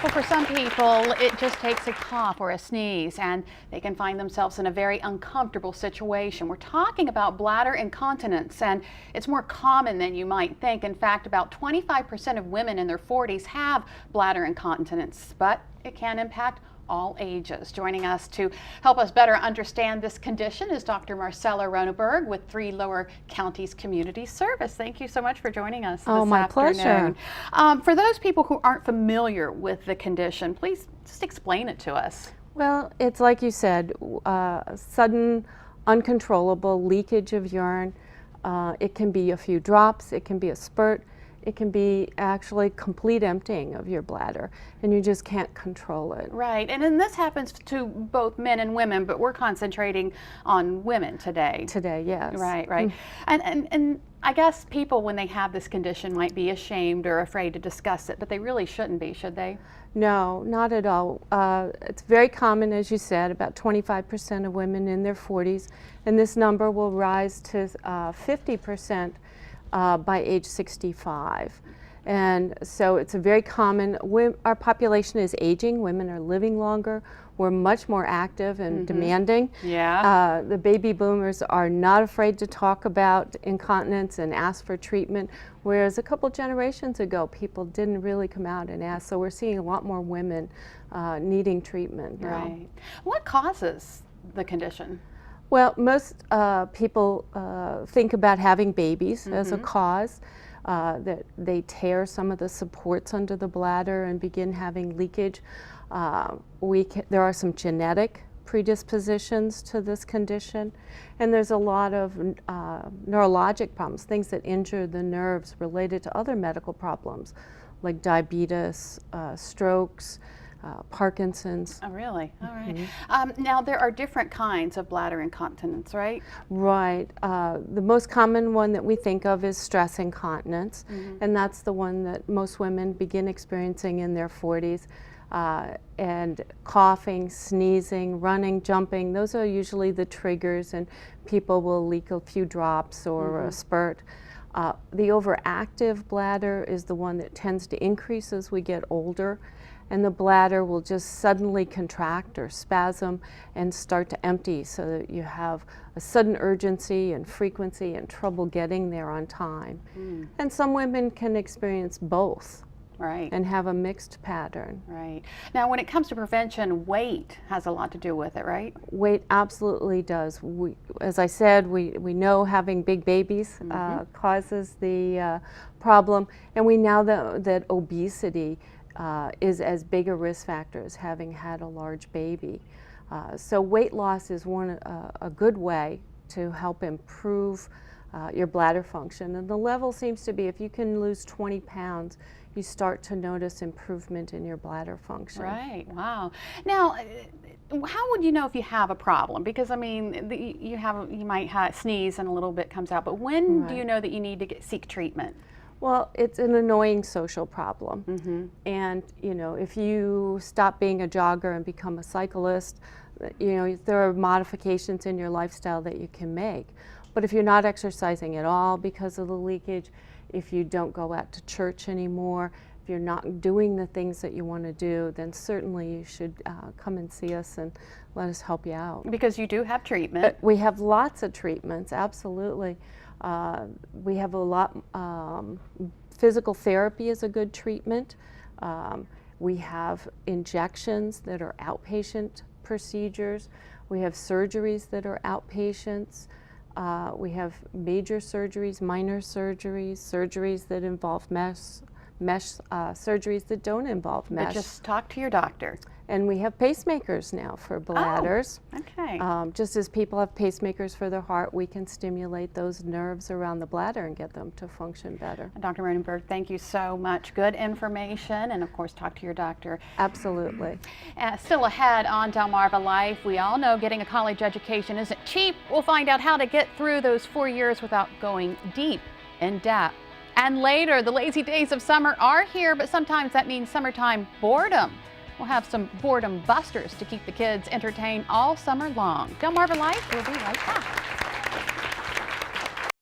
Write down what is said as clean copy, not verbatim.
Well, for some people, it just takes a cough or a sneeze and they can find themselves in a very uncomfortable situation. We're talking about bladder incontinence, and it's more common than you might think. In fact, about 25% of women in their 40s have bladder incontinence, but it can impact all ages. Joining us to help us better understand this condition is Dr. Marcella Roneberg with 3 Lower Counties Community Service. Thank you so much for joining us Oh, this my afternoon. pleasure. For those people who aren't familiar with the condition, please just explain it to us. Well, it's like you said, sudden, uncontrollable leakage of urine. It can be a few drops, it can be a spurt, it can be actually complete emptying of your bladder, and you just can't control it. Right, and then this happens to both men and women, but we're concentrating on women today. Today, yes. Right, right. And I guess people, when they have this condition, might be ashamed or afraid to discuss it, but they really shouldn't be, should they? No, not at all. It's very common, as you said, about 25% of women in their 40s, and this number will rise to 50% by age 65. And so it's a very common, our population is aging, women are living longer, we're much more active and demanding. Yeah. The baby boomers are not afraid to talk about incontinence and ask for treatment, whereas a couple generations ago people didn't really come out and ask. So we're seeing a lot more women needing treatment now. Right. What causes the condition? Well, most people think about having babies as a cause, that they tear some of the supports under the bladder and begin having leakage. There are some genetic predispositions to this condition, and there's a lot of neurologic problems, things that injure the nerves related to other medical problems like diabetes, strokes, Parkinson's. Oh, really? All right. Now, there are different kinds of bladder incontinence, right? Right. The most common one that we think of is stress incontinence, and that's the one that most women begin experiencing in their 40s. And coughing, sneezing, running, jumping, those are usually the triggers, and people will leak a few drops or a spurt. The overactive bladder is the one that tends to increase as we get older, and the bladder will just suddenly contract or spasm and start to empty, so that you have a sudden urgency and frequency and trouble getting there on time. And some women can experience both. Right. And have a mixed pattern. Right. Now, when it comes to prevention, weight has a lot to do with it, right? Weight absolutely does. As I said, we know having big babies causes the problem, and we know that obesity is as big a risk factor as having had a large baby. So weight loss is a good way to help improve your bladder function. And the level seems to be, if you can lose 20 pounds, you start to notice improvement in your bladder function. Right, wow. Now, how would you know if you have a problem? Because I mean, you might sneeze and a little bit comes out, but when do you know that you need to seek treatment? Well, it's an annoying social problem. And you know, if you stop being a jogger and become a cyclist, you know, there are modifications in your lifestyle that you can make. But if you're not exercising at all because of the leakage, if you don't go out to church anymore, if you're not doing the things that you want to do, then certainly you should come and see us and let us help you out. Because you do have treatment. We have lots of treatments, absolutely. We have a lot, physical therapy is a good treatment. We have injections that are outpatient procedures. We have surgeries that are outpatients. We have major surgeries, minor surgeries, surgeries that involve mesh, surgeries that don't involve mesh. But just talk to your doctor. And we have pacemakers now for bladders. Oh, okay. Just as people have pacemakers for their heart, we can stimulate those nerves around the bladder and get them to function better. Dr. Roneberg, thank you so much. Good information, and of course, talk to your doctor. Absolutely. Still ahead on Delmarva Life, we all know getting a college education isn't cheap. We'll find out how to get through those 4 years without going deep in debt. And later, the lazy days of summer are here, but sometimes that means summertime boredom. We'll have some boredom busters to keep the kids entertained all summer long. Delmarva Life will be right back.